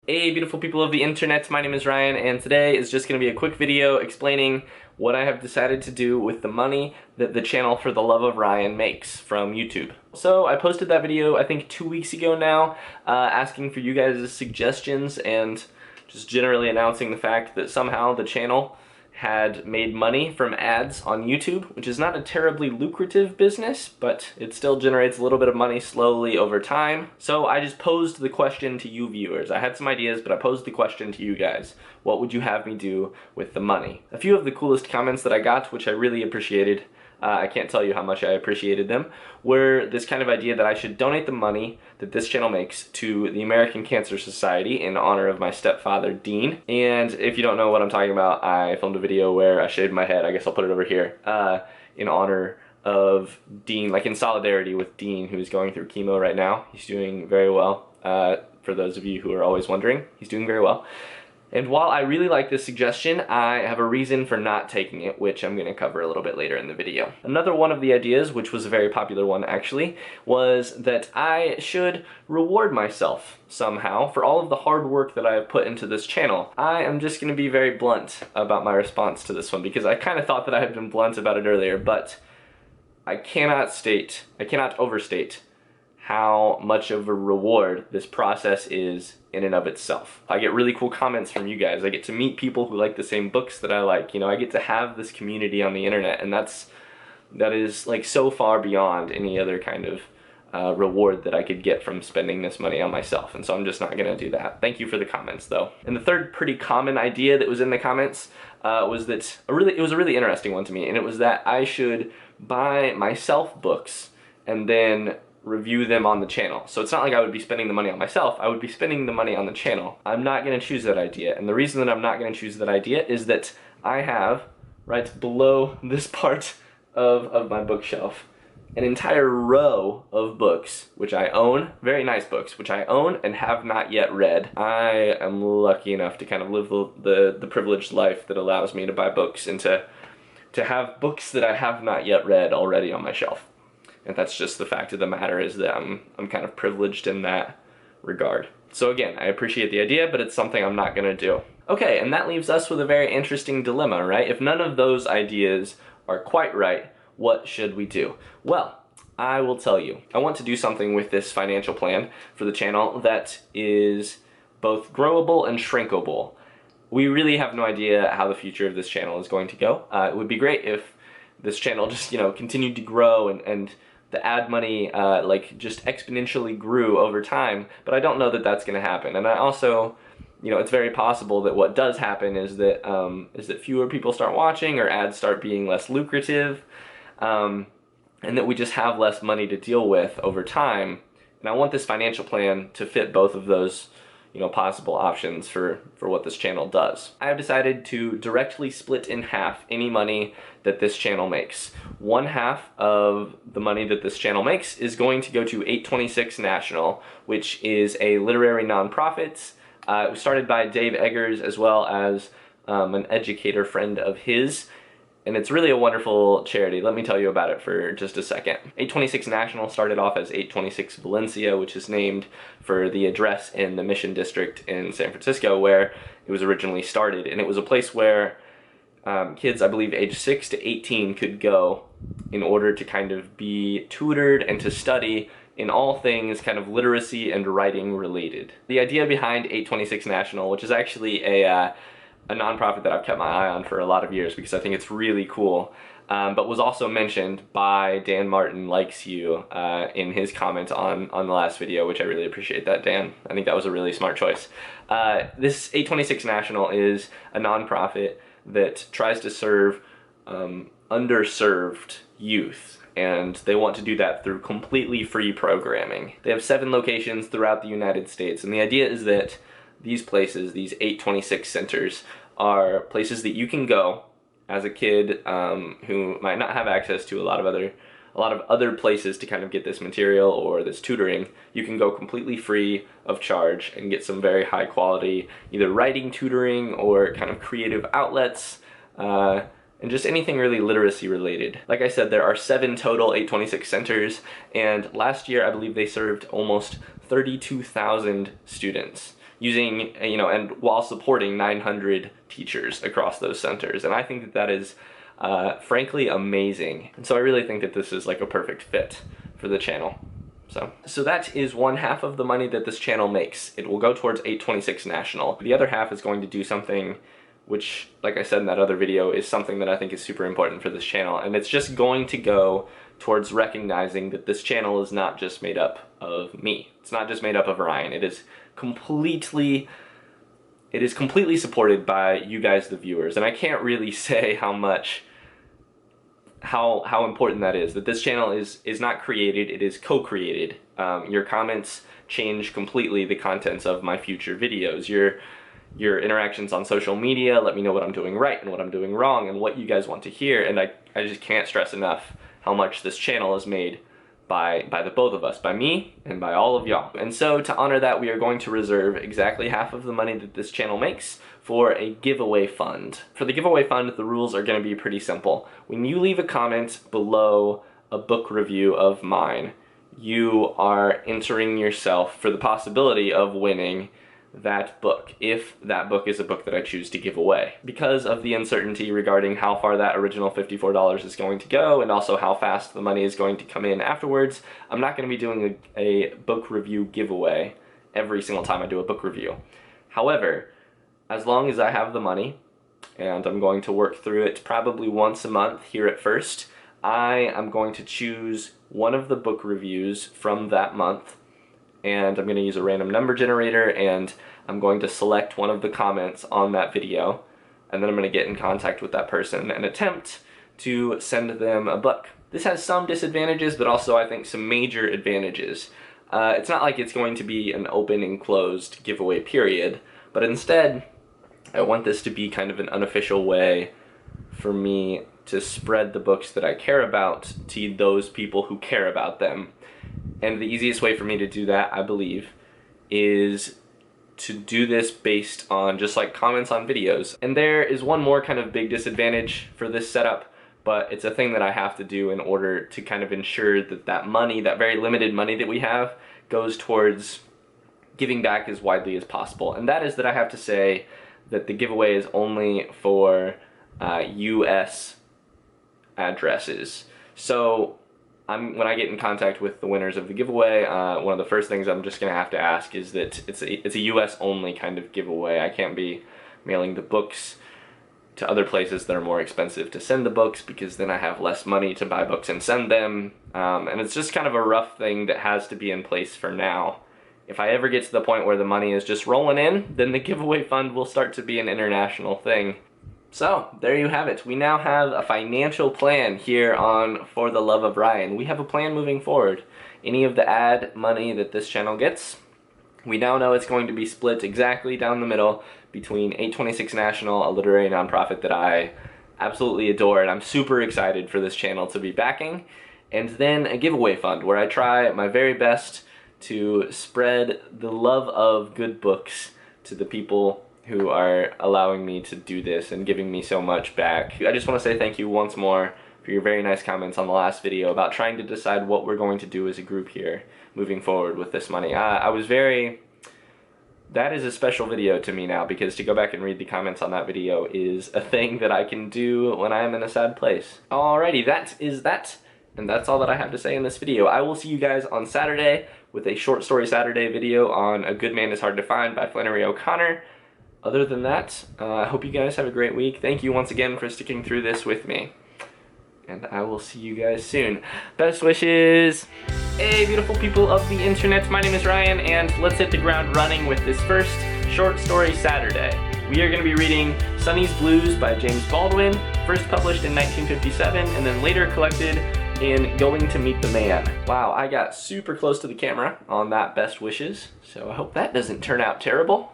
Hey beautiful people of the internet, my name is Ryan, and today is just going to be a quick video explaining what I have decided to do with the money that the channel For the Love of Ryan makes from YouTube. So I posted that video I think 2 weeks ago now, asking for you guys' suggestions and just generally announcing the fact that somehow the channel had made money from ads on YouTube, which is not a terribly lucrative business, but it still generates a little bit of money slowly over time. So I just posed the question to you viewers. I had some ideas, but I posed the question to you guys. What would you have me do with the money? A few of the coolest comments that I got, which I really appreciated, I can't tell you how much I appreciated them, were this kind of idea that I should donate the money that this channel makes to the American Cancer Society in honor of my stepfather, Dean. And if you don't know what I'm talking about, I filmed a video where I shaved my head, I guess I'll put it over here, in honor of Dean, like in solidarity with Dean, who's going through chemo right now. He's doing very well. For those of you who are always wondering, he's doing very well. And while I really like this suggestion, I have a reason for not taking it, which I'm going to cover a little bit later in the video. Another one of the ideas, which was a very popular one actually, was that I should reward myself somehow for all of the hard work that I have put into this channel. I am just going to be very blunt about my response to this one, because I kind of thought that I had been blunt about it earlier, but I cannot overstate how much of a reward this process is in and of itself. I get really cool comments from you guys. I get to meet people who like the same books that I like. You know, I get to have this community on the internet, and that is like so far beyond any other kind of reward that I could get from spending this money on myself, and so I'm just not gonna do that. Thank you for the comments though. And the third pretty common idea that was in the comments was that it was a really interesting one to me, and it was that I should buy myself books and then review them on the channel. So it's not like I would be spending the money on myself, I would be spending the money on the channel. I'm not going to choose that idea, and the reason that I'm not going to choose that idea is that I have, right below this part of my bookshelf, an entire row of books which I own, very nice books, which I own and have not yet read. I am lucky enough to kind of live the privileged life that allows me to buy books and to have books that I have not yet read already on my shelf. And that's just the fact of the matter, is that I'm kind of privileged in that regard. So again, I appreciate the idea, but it's something I'm not gonna do. Okay, and that leaves us with a very interesting dilemma, right? If none of those ideas are quite right, what should we do? Well, I will tell you. I want to do something with this financial plan for the channel that is both growable and shrinkable. We really have no idea how the future of this channel is going to go. It would be great if this channel just, continued to grow and the ad money like just exponentially grew over time, but I don't know that that's going to happen. And I also, it's very possible that what does happen is that fewer people start watching, or ads start being less lucrative, and that we just have less money to deal with over time. And I want this financial plan to fit both of those possible options for what this channel does. I have decided to directly split in half any money that this channel makes. One half of the money that this channel makes is going to go to 826 National, which is a literary nonprofit. It was started by Dave Eggers as well as an educator friend of his. And it's really a wonderful charity. Let me tell you about it for just a second. 826 National started off as 826 Valencia, which is named for the address in the Mission District in San Francisco where it was originally started. And it was a place where kids, I believe, age 6 to 18 could go in order to kind of be tutored and to study in all things kind of literacy and writing related. The idea behind 826 National, which is actually a nonprofit that I've kept my eye on for a lot of years because I think it's really cool, but was also mentioned by Dan Martin Likes You in his comment on the last video, which I really appreciate that, Dan. I think that was a really smart choice. This 826 National is a nonprofit that tries to serve underserved youth, and they want to do that through completely free programming. They have 7 locations throughout the United States, and the idea is that these places, these 826 centers, are places that you can go as a kid who might not have access to a lot of other places to kind of get this material or this tutoring. You can go completely free of charge and get some very high quality either writing tutoring or kind of creative outlets, and just anything really literacy related. Like I said, there are 7 total 826 centers, and last year I believe they served almost 32,000 students. using, you know, and while supporting 900 teachers across those centers. And I think that that is frankly amazing. And so I really think that this is like a perfect fit for the channel. So that is one half of the money that this channel makes. It will go towards 826 National. The other half is going to do something which, like I said in that other video, is something that I think is super important for this channel. And it's just going to go towards recognizing that this channel is not just made up of me. It's not just made up of Ryan. It is completely supported by you guys, the viewers. And I can't really say how important that is, that this channel is not created, it is co-created. Your comments change completely the contents of my future videos. Your interactions on social media let me know what I'm doing right and what I'm doing wrong and what you guys want to hear, and I just can't stress enough how much this channel is made by the both of us, by me and by all of y'all. And so to honor that, we are going to reserve exactly half of the money that this channel makes for a giveaway fund. For the giveaway fund, the rules are going to be pretty simple. When you leave a comment below a book review of mine, you are entering yourself for the possibility of winning that book, if that book is a book that I choose to give away. Because of the uncertainty regarding how far that original $54 is going to go, and also how fast the money is going to come in afterwards, I'm not going to be doing a book review giveaway every single time I do a book review. However, as long as I have the money, and I'm going to work through it probably once a month here at first, I am going to choose one of the book reviews from that month, and I'm going to use a random number generator, and I'm going to select one of the comments on that video, and then I'm going to get in contact with that person and attempt to send them a book. This has some disadvantages, but also I think some major advantages. It's not like it's going to be an open and closed giveaway period, but instead I want this to be kind of an unofficial way for me to spread the books that I care about to those people who care about them. And the easiest way for me to do that, I believe, is to do this based on just like comments on videos. And there is one more kind of big disadvantage for this setup, but it's a thing that I have to do in order to kind of ensure that that money, that very limited money that we have, goes towards giving back as widely as possible. And that is that I have to say that the giveaway is only for US addresses. So when I get in contact with the winners of the giveaway, one of the first things I'm just going to have to ask is that it's a US only kind of giveaway. I can't be mailing the books to other places that are more expensive to send the books, because then I have less money to buy books and send them. And it's just kind of a rough thing that has to be in place for now. If I ever get to the point where the money is just rolling in, then the giveaway fund will start to be an international thing. So, there you have it. We now have a financial plan here on For the Love of Ryan. We have a plan moving forward. Any of the ad money that this channel gets, we now know it's going to be split exactly down the middle between 826 National, a literary nonprofit that I absolutely adore and I'm super excited for this channel to be backing, and then a giveaway fund where I try my very best to spread the love of good books to the people who are allowing me to do this and giving me so much back. I just want to say thank you once more for your very nice comments on the last video about trying to decide what we're going to do as a group here moving forward with this money. That is a special video to me now, because to go back and read the comments on that video is a thing that I can do when I am in a sad place. Alrighty, that is that, and that's all that I have to say in this video. I will see you guys on Saturday with a Short Story Saturday video on A Good Man is Hard to Find by Flannery O'Connor. Other than that, I hope you guys have a great week. Thank you once again for sticking through this with me. And I will see you guys soon. Best wishes! Hey, beautiful people of the internet, my name is Ryan, and let's hit the ground running with this first Short Story Saturday. We are going to be reading Sonny's Blues by James Baldwin, first published in 1957, and then later collected in Going to Meet the Man. Wow, I got super close to the camera on that best wishes, so I hope that doesn't turn out terrible.